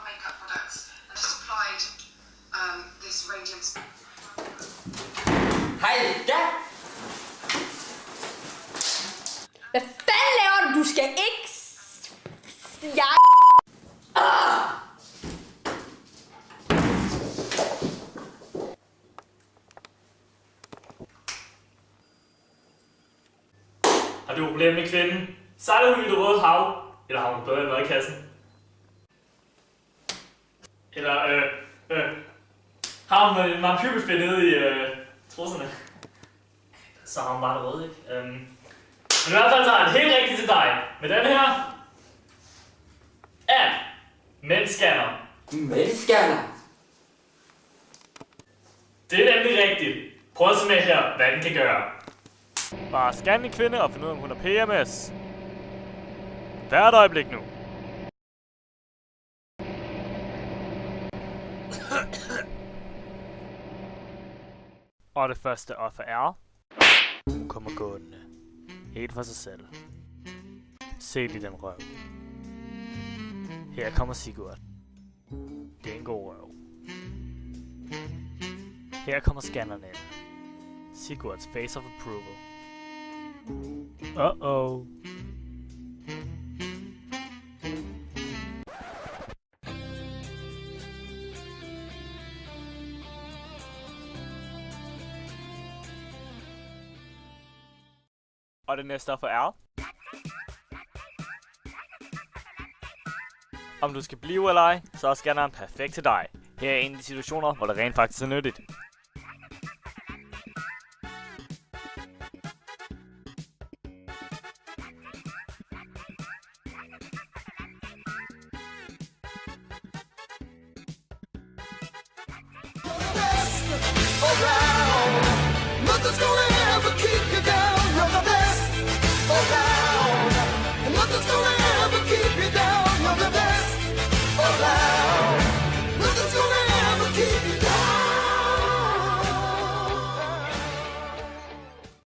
makeup products and just applied this radiance. Hej, ja! Hvad fanden laver du? Du skal ikke... Jeg... Har du et problem med kvinden? Sejler hun i det røde hav? Eller har hun bedre noget i kassen? Eller har hun en vampyrbefæ nede i trusserne? Så har hun bare det røde, ikke? Men i hvert fald så er det helt rigtigt til dig. Med den her... Mændscanner. Mændscanner? Det er nemlig rigtigt. Prøv at se med her, hvad den kan gøre. Bare scan en kvinde og find ud af, om hun er PMS. Der er et øjeblik nu. Og det første offer er... Hun kommer gående. Helt for sig selv. Se lige den røv. Her kommer Sigurd. Det er en god røv. Her kommer scanneren ind. Sigurds face of approval. Uh-oh. Og det næste offer er... Om du skal blive eller ej, så er scanneren perfekt til dig. Her er en af de situationer, hvor det rent faktisk er nyttigt. Nothing's going